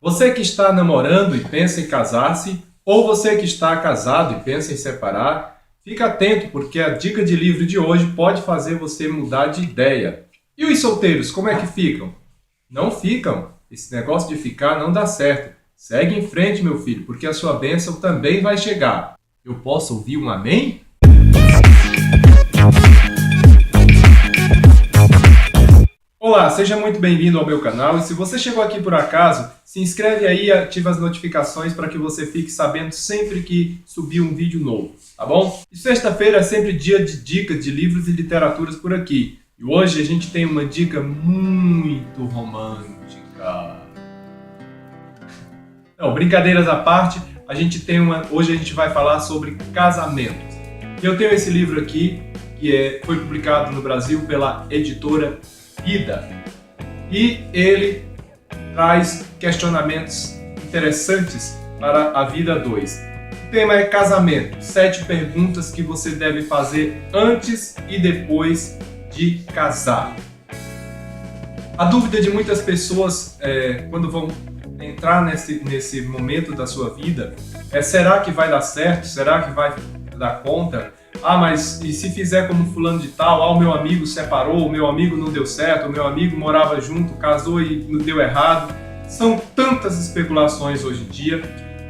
Você que está namorando e pensa em casar-se, ou você que está casado e pensa em separar, fica atento porque a dica de livro de hoje pode fazer você mudar de ideia. E os solteiros, como é que ficam? Não ficam. Esse negócio de ficar não dá certo. Segue em frente, meu filho, porque a sua bênção também vai chegar. Eu posso ouvir um amém? Olá, seja muito bem-vindo ao meu canal e se você chegou aqui por acaso, se inscreve aí e ativa as notificações para que você fique sabendo sempre que subir um vídeo novo, tá bom? E sexta-feira é sempre dia de dicas de livros e literaturas por aqui. E hoje a gente tem uma dica muito romântica. Não, brincadeiras à parte, hoje a gente vai falar sobre casamentos. Eu tenho esse livro aqui, que foi publicado no Brasil pela editora Vida. E ele traz questionamentos interessantes para a vida 2. O tema é casamento. 7 perguntas que você deve fazer antes e depois de casar. A dúvida de muitas pessoas quando vão entrar nesse momento da sua vida é: será que vai dar certo? Será que vai dar conta? Ah, mas e se fizer como fulano de tal? Ah, o meu amigo separou, o meu amigo não deu certo, o meu amigo morava junto, casou e não deu errado. São tantas especulações hoje em dia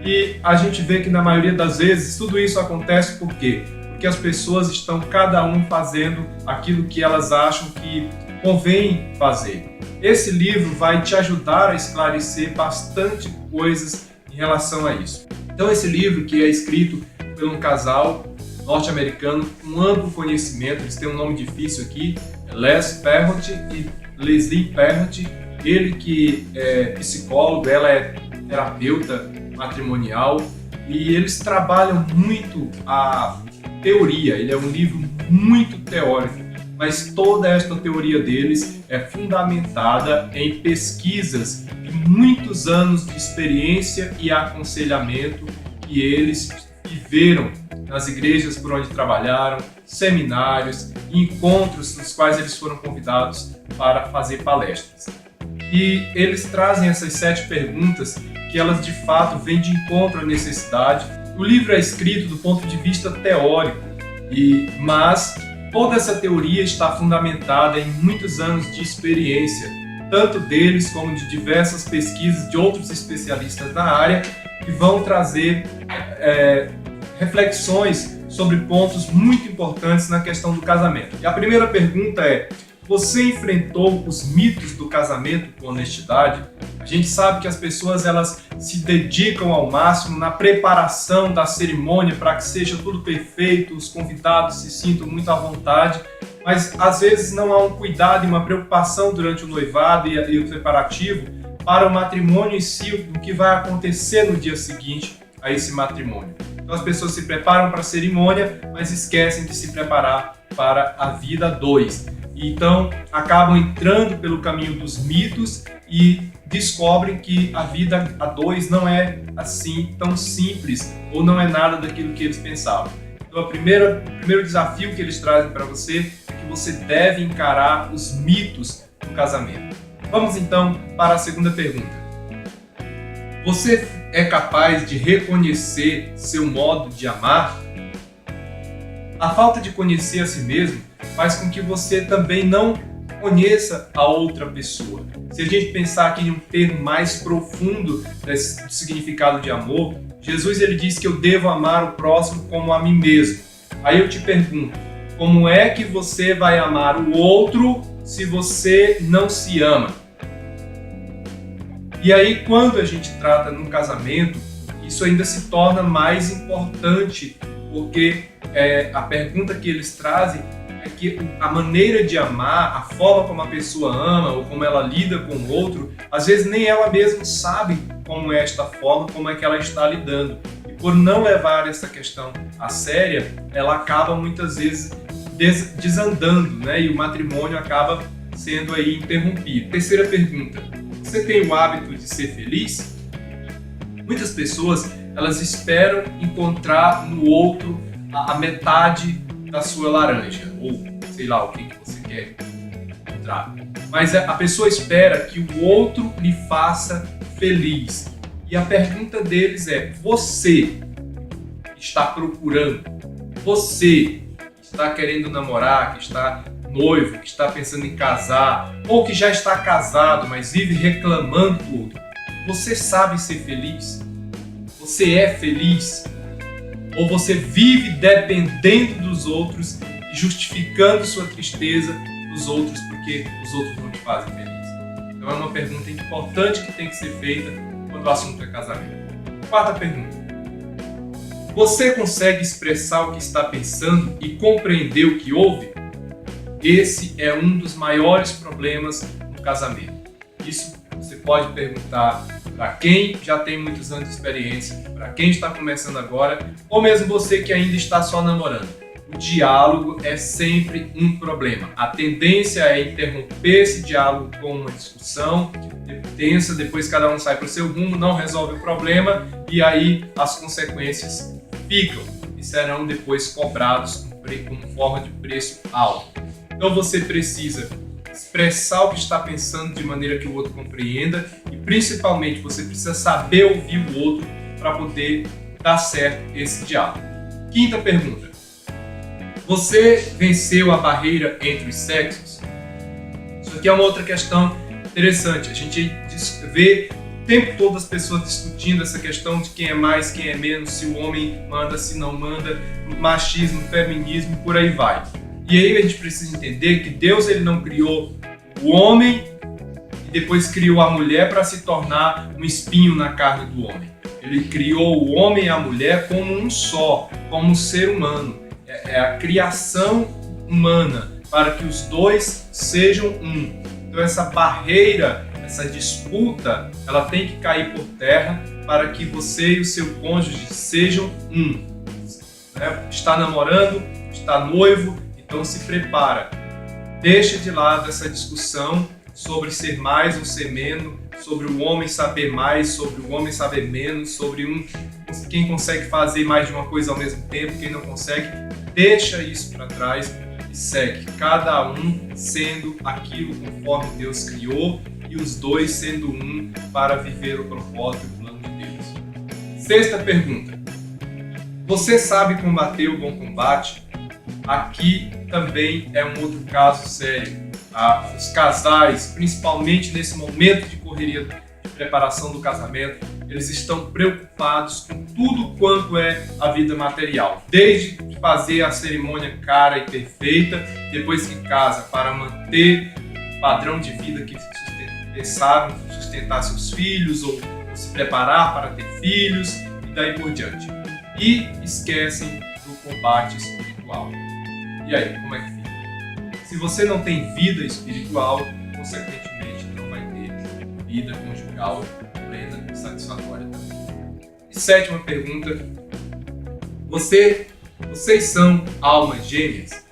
e a gente vê que na maioria das vezes tudo isso acontece por quê? Porque as pessoas estão cada um fazendo aquilo que elas acham que convém fazer. Esse livro vai te ajudar a esclarecer bastante coisas em relação a isso. Então esse livro, que é escrito por um casal norte-americano com amplo conhecimento, eles têm um nome difícil aqui, Les Perrot e Leslie Perrot, ele que é psicólogo, ela é terapeuta matrimonial, e eles trabalham muito a teoria. Ele é um livro muito teórico, mas toda esta teoria deles é fundamentada em pesquisas e muitos anos de experiência e aconselhamento que eles viveram nas igrejas por onde trabalharam, seminários, encontros nos quais eles foram convidados para fazer palestras. E eles trazem essas 7 perguntas que elas de fato vêm de encontro à necessidade. O livro é escrito do ponto de vista teórico, mas toda essa teoria está fundamentada em muitos anos de experiência, tanto deles como de diversas pesquisas de outros especialistas na área, que vão trazer reflexões sobre pontos muito importantes na questão do casamento. E a primeira pergunta é: você enfrentou os mitos do casamento com honestidade? A gente sabe que as pessoas elas se dedicam ao máximo na preparação da cerimônia para que seja tudo perfeito, os convidados se sintam muito à vontade, mas às vezes não há um cuidado e uma preocupação durante o noivado e o preparativo para o matrimônio em si, do que vai acontecer no dia seguinte a esse matrimônio. Então as pessoas se preparam para a cerimônia, mas esquecem de se preparar para a vida 2. Então acabam entrando pelo caminho dos mitos e descobrem que a vida a 2 não é assim tão simples, ou não é nada daquilo que eles pensavam. Então o primeiro desafio que eles trazem para você é que você deve encarar os mitos do casamento. Vamos então para a segunda pergunta. Você é capaz de reconhecer seu modo de amar? A falta de conhecer a si mesmo faz com que você também não conheça a outra pessoa. Se a gente pensar aqui em um termo mais profundo do significado de amor, Jesus ele diz que eu devo amar o próximo como a mim mesmo. Aí eu te pergunto, como é que você vai amar o outro se você não se ama? E aí, quando a gente trata num casamento, isso ainda se torna mais importante, porque a pergunta que eles trazem é que a maneira de amar, a forma como a pessoa ama ou como ela lida com o outro, às vezes nem ela mesma sabe como é esta forma, como é que ela está lidando. E por não levar essa questão a séria, ela acaba muitas vezes desandando, né? E o matrimônio acaba sendo aí interrompido. Terceira pergunta: você tem o hábito de ser feliz? Muitas pessoas elas esperam encontrar no outro a metade da sua laranja, ou sei lá o que você quer encontrar. Mas a pessoa espera que o outro lhe faça feliz. E a pergunta deles é: você está procurando? Você está querendo namorar, que está noivo, que está pensando em casar, ou que já está casado, mas vive reclamando tudo? Você sabe ser feliz? Você é feliz? Ou você vive dependendo dos outros e justificando sua tristeza dos outros porque os outros não te fazem feliz? Então é uma pergunta importante que tem que ser feita quando o assunto é casamento. Quarta pergunta: você consegue expressar o que está pensando e compreender o que ouve? Esse é um dos maiores problemas no casamento. Isso você pode perguntar para quem já tem muitos anos de experiência, para quem está começando agora, ou mesmo você que ainda está só namorando. O diálogo é sempre um problema. A tendência é interromper esse diálogo com uma discussão tensa, depois cada um sai para o seu rumo, não resolve o problema e aí as consequências ficam e serão depois cobrados com forma de preço alto. Então você precisa expressar o que está pensando de maneira que o outro compreenda e principalmente você precisa saber ouvir o outro para poder dar certo esse diálogo. Quinta pergunta: você venceu a barreira entre os sexos? Isso aqui é uma outra questão interessante. A gente vê o tempo todo as pessoas discutindo essa questão de quem é mais, quem é menos, se o homem manda, se não manda, machismo, feminismo, por aí vai. E aí a gente precisa entender que Deus ele não criou o homem e depois criou a mulher para se tornar um espinho na carne do homem. Ele criou o homem e a mulher como um só, como um ser humano. É a criação humana para que os dois sejam um. Então essa barreira, essa disputa, ela tem que cair por terra para que você e o seu cônjuge sejam um. Está namorando, está noivo, então se prepara. Deixa de lado essa discussão sobre ser mais ou ser menos, sobre o homem saber mais, sobre o homem saber menos, sobre quem consegue fazer mais de uma coisa ao mesmo tempo, quem não consegue. Deixa isso para trás e segue. Cada um sendo aquilo conforme Deus criou e os dois sendo um para viver o propósito e o plano de Deus. Sexta pergunta: você sabe combater o bom combate? Aqui também é um outro caso sério. Os casais, principalmente nesse momento de correria de preparação do casamento, eles estão preocupados com tudo quanto é a vida material. Desde fazer a cerimônia cara e perfeita, depois que casa, para manter o padrão de vida que pensaram sustentar seus filhos ou se preparar para ter filhos e daí por diante. E esquecem do combate espiritual. E aí, como é que fica? Se você não tem vida espiritual, consequentemente não vai ter vida conjugal plena e satisfatória também. E sétima pergunta: vocês são almas gêmeas?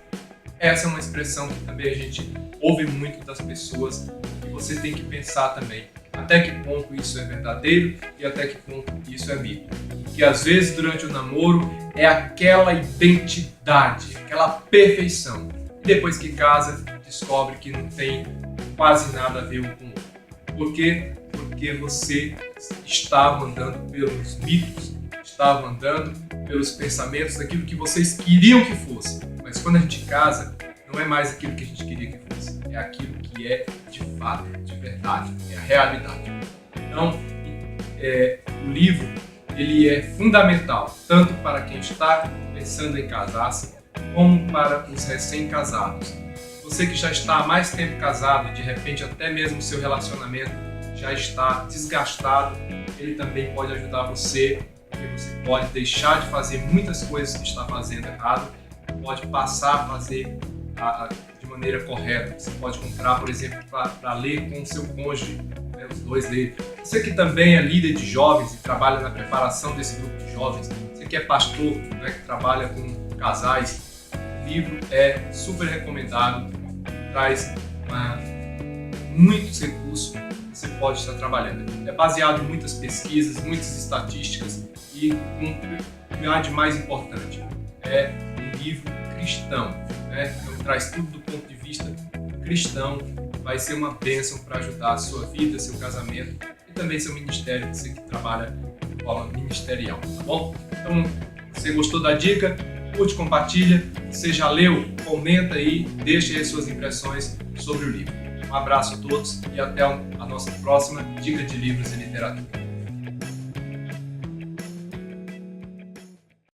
Essa é uma expressão que também a gente ouve muito das pessoas e você tem que pensar também até que ponto isso é verdadeiro e até que ponto isso é mito. Que às vezes durante o namoro é aquela identidade, aquela perfeição. E depois que casa, descobre que não tem quase nada a ver um com o outro. Por quê? Porque você estava andando pelos mitos, estava andando pelos pensamentos daquilo que vocês queriam que fosse. Mas quando a gente casa, não é mais aquilo que a gente queria que fosse. É aquilo que é de fato, de verdade, é a realidade. Então, o livro ele é fundamental, tanto para quem está pensando em casar-se, como para os recém-casados. Você que já está há mais tempo casado e de repente até mesmo o seu relacionamento já está desgastado, ele também pode ajudar você, porque você pode deixar de fazer muitas coisas que está fazendo errado, pode passar a fazer de maneira correta. Você pode comprar, por exemplo, para ler com o seu cônjuge, os dois lerem. Você que também é líder de jovens e trabalha na preparação desse grupo de jovens, você que é pastor, que trabalha com casais, o livro é super recomendado, traz muitos recursos que você pode estar trabalhando. É baseado em muitas pesquisas, muitas estatísticas e o de mais importante, é um livro cristão, então traz tudo do ponto de vista cristão. Vai ser uma bênção para ajudar a sua vida, seu casamento e e também seu ministério, você que trabalha de forma ministerial, tá bom? Então, se você gostou da dica, curte, compartilha. Se já leu, comenta aí, deixe aí suas impressões sobre o livro. Um abraço a todos e até a nossa próxima dica de livros e literatura.